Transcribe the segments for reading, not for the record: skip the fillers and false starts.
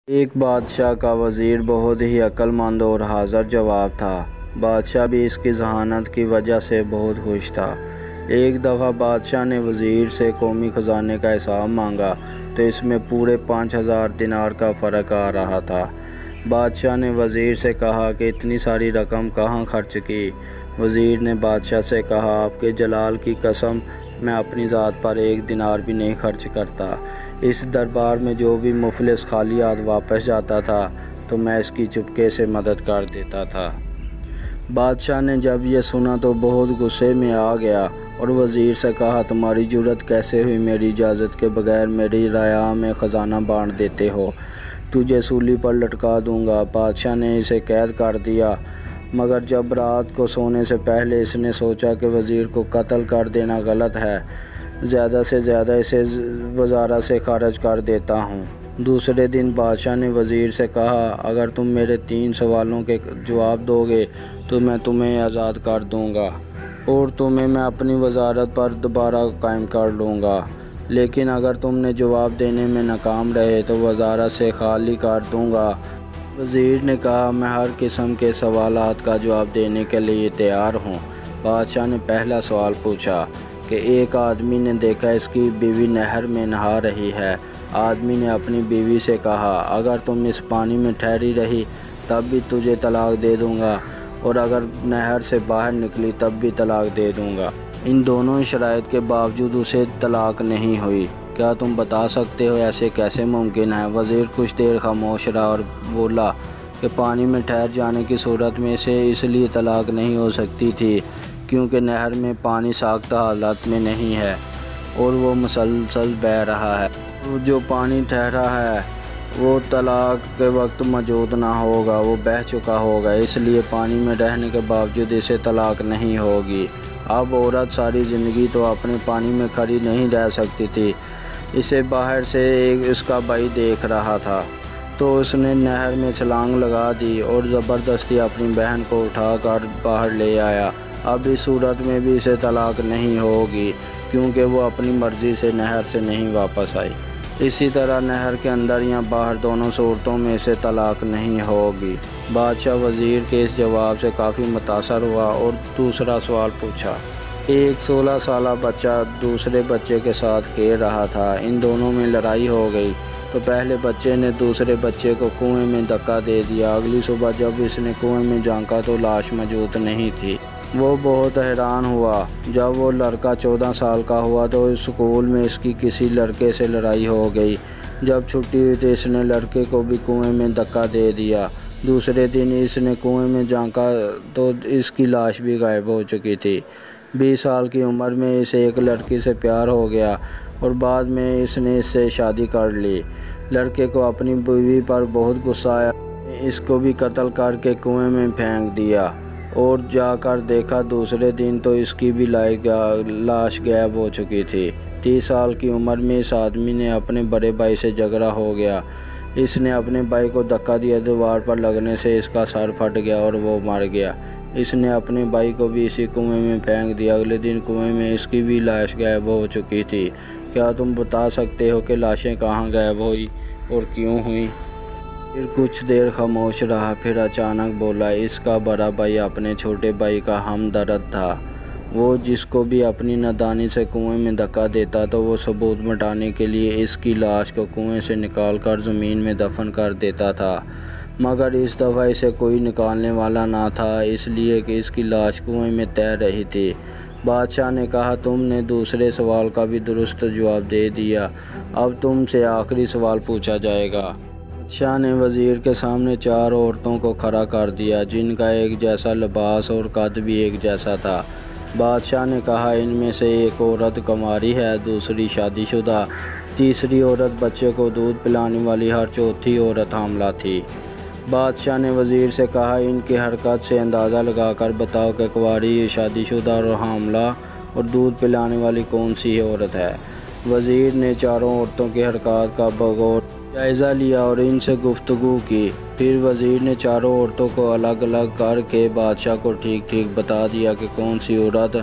ایک بادشاہ کا وزیر بہت ہی عقل مند اور حاضر جواب تھا۔ بادشاہ بھی اس کی ذہانت کی وجہ سے بہت خوش تھا۔ ایک دفعہ بادشاہ نے وزیر سے قومی خزانے کا حساب مانگا تو اس میں پورے 5000 دینار کا فرق آ رہا تھا۔ بادشاہ نے وزیر سے کہا کہ اتنی ساری رقم کہاں خرچ کی؟ وزیر نے بادشاہ سے کہا، آپ کے جلال کی قسم، میں اپنی ذات پر 1 دینار بھی نہیں خرچ کرتا۔ اس دربار میں جو بھی مفلس خالی ہاتھ واپس جاتا تھا تو میں اس کی چپکے سے مدد کر دیتا تھا۔ بادشاہ نے جب یہ سنا تو بہت غصے میں آ گیا اور وزیر سے کہا، تمہاری جرأت کیسے ہوئی میری اجازت کے بغیر میری رعایا میں خزانہ بانٹ دیتے ہو؟ تجھے سولی پر لٹکا دوں گا۔ بادشاہ نے اسے قید کر دیا، مگر جب رات کو سونے سے پہلے اس نے سوچا کہ وزیر کو قتل کر دینا غلط ہے، زیادہ سے زیادہ اسے وزارت سے خارج کر دیتا ہوں۔ دوسرے دن بادشاہ نے وزیر سے کہا، اگر تم میرے 3 سوالوں کے جواب دو گے تو میں تمہیں آزاد کر دوں گا اور تمہیں میں اپنی وزارت پر دوبارہ قائم کر لوں گا، لیکن اگر تم نے جواب دینے میں ناکام رہے تو وزارت سے خالی کر دوں گا۔ وزیر نے کہا، میں ہر قسم کے سوالات کا جواب دینے کے لیے تیار ہوں۔ بادشاہ نے پہلا سوال پوچھا کہ ایک آدمی نے دیکھا اس کی بیوی نہر میں نہا رہی ہے۔ آدمی نے اپنی بیوی سے کہا، اگر تم اس پانی میں ٹھہری رہی تب بھی تجھے طلاق دے دوں گا اور اگر نہر سے باہر نکلی تب بھی طلاق دے دوں گا۔ ان دونوں شرائط کے باوجود اسے طلاق نہیں ہوئی۔ کیا تم بتا سکتے ہو ایسے کیسے ممکن ہے؟ وزیر کچھ دیر خاموش رہا اور بولا کہ پانی میں ٹھہر جانے کی صورت میں اسے اس لیے طلاق نہیں ہو سکتی تھی کیونکہ نہر میں پانی ساختہ حالت میں نہیں ہے اور وہ مسلسل بہہ رہا ہے۔ جو پانی ٹھہرا ہے وہ طلاق کے وقت موجود نہ ہوگا، وہ بہہ چکا ہوگا، اس لیے پانی میں رہنے کے باوجود اسے طلاق نہیں ہوگی۔ اب عورت ساری زندگی تو اپنے پانی میں کھڑی نہیں رہ سکتی تھی، اسے باہر سے اس کا بھائی دیکھ رہا تھا تو اس نے نہر میں چھلانگ لگا دی اور زبردستی اپنی بہن کو اٹھا کر باہر لے آیا۔ اب اس صورت میں بھی اسے طلاق نہیں ہوگی کیونکہ وہ اپنی مرضی سے نہر سے نہیں واپس آئی۔ اسی طرح نہر کے اندر یا باہر دونوں صورتوں میں اسے طلاق نہیں ہوگی۔ بادشاہ وزیر کے اس جواب سے کافی متاثر ہوا اور دوسرا سوال پوچھا۔ ایک 16 سالہ بچہ دوسرے بچے کے ساتھ کھیل رہا تھا، ان دونوں میں لڑائی ہو گئی تو پہلے بچے نے دوسرے بچے کو کنویں میں دھکا دے دیا۔ اگلی صبح جب اس نے کنویں میں جھانکا تو لاش موجود نہیں تھی۔ وہ بہت حیران ہوا۔ جب وہ لڑکا 14 سال کا ہوا تو اسکول میں اس کی کسی لڑکے سے لڑائی ہو گئی۔ جب چھٹی ہوئی تو اس نے لڑکے کو بھی کنویں میں دھکا دے دیا۔ دوسرے دن اس نے کنویں میں جھانکا تو اس کی لاش بھی غائب ہو چکی تھی۔ 20 سال کی عمر میں اسے ایک لڑکی سے پیار ہو گیا اور بعد میں اس نے اس سے شادی کر لی۔ لڑکے کو اپنی بیوی پر بہت غصہ آیا، اس کو بھی قتل کر کے کنویں میں پھینک دیا اور جا کر دیکھا دوسرے دن تو اس کی بھی لاش غائب ہو چکی تھی۔ 30 سال کی عمر میں اس آدمی نے اپنے بڑے بھائی سے جھگڑا ہو گیا۔ اس نے اپنے بھائی کو دھکا دیا، دیوار پر لگنے سے اس کا سر پھٹ گیا اور وہ مر گیا۔ اس نے اپنے بھائی کو بھی اسی کنویں میں پھینک دیا۔ اگلے دن کنویں میں اس کی بھی لاش غائب ہو چکی تھی۔ کیا تم بتا سکتے ہو کہ لاشیں کہاں غائب ہوئی اور کیوں ہوئیں؟ پھر کچھ دیر خاموش رہا، پھر اچانک بولا، اس کا بڑا بھائی اپنے چھوٹے بھائی کا ہمدرد تھا۔ وہ جس کو بھی اپنی نادانی سے کنویں میں دھکا دیتا تو وہ ثبوت مٹانے کے لیے اس کی لاش کو کنویں سے نکال کر زمین میں دفن کر دیتا تھا، مگر اس دفعہ اسے کوئی نکالنے والا نہ تھا اس لیے کہ اس کی لاش کنویں میں تیر رہی تھی۔ بادشاہ نے کہا، تم نے دوسرے سوال کا بھی درست جواب دے دیا، اب تم سے آخری سوال پوچھا جائے گا۔ بادشاہ نے وزیر کے سامنے 4 عورتوں کو کھڑا کر دیا جن کا ایک جیسا لباس اور قد بھی ایک جیسا تھا۔ بادشاہ نے کہا، ان میں سے ایک عورت کنواری ہے، دوسری شادی شدہ، تیسری عورت بچے کو دودھ پلانے والی، ہر چوتھی عورت حاملہ تھی۔ بادشاہ نے وزیر سے کہا، ان کی حرکت سے اندازہ لگا کر بتاؤ کہ کنواری، شادی شدہ اور حاملہ اور دودھ پلانے والی کون سی عورت ہے۔ وزیر نے 4 عورتوں کی حرکات کا بغور جائزہ لیا اور ان سے گفتگو کی۔ پھر وزیر نے 4 عورتوں کو الگ الگ کر کے بادشاہ کو ٹھیک ٹھیک بتا دیا کہ کون سی عورت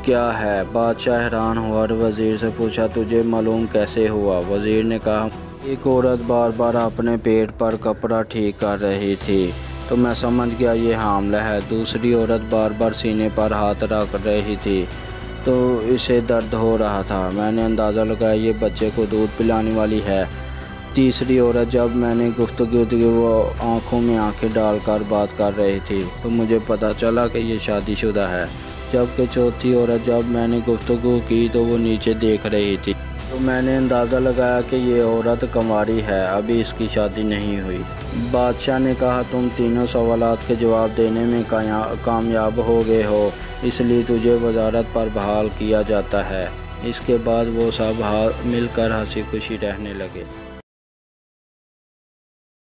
کیا ہے۔ بادشاہ حیران ہوا اور وزیر سے پوچھا، تجھے معلوم کیسے ہوا؟ وزیر نے کہا، ایک عورت بار بار اپنے پیٹ پر کپڑا ٹھیک کر رہی تھی تو میں سمجھ گیا یہ حاملہ ہے۔ دوسری عورت بار بار سینے پر ہاتھ رکھ رہی تھی تو اسے درد ہو رہا تھا۔ میں نے اندازہ لگایا یہ بچے کو دودھ پلانے والی ہے۔ تیسری عورت جب میں نے گفتگو کی وہ آنکھوں میں آنکھیں ڈال کر بات کر رہی تھی تو مجھے پتہ چلا کہ یہ شادی شدہ ہے، جبکہ چوتھی عورت جب میں نے گفتگو کی تو وہ نیچے دیکھ رہی تھی تو میں نے اندازہ لگایا کہ یہ عورت کنواری ہے، ابھی اس کی شادی نہیں ہوئی۔ بادشاہ نے کہا تم تینوں سوالات کے جواب دینے میں کامیاب ہو گئے ہو، اس لیے تجھے وزارت پر بحال کیا جاتا ہے۔ اس کے بعد وہ سب مل کر ہنسی خوشی رہنے لگے۔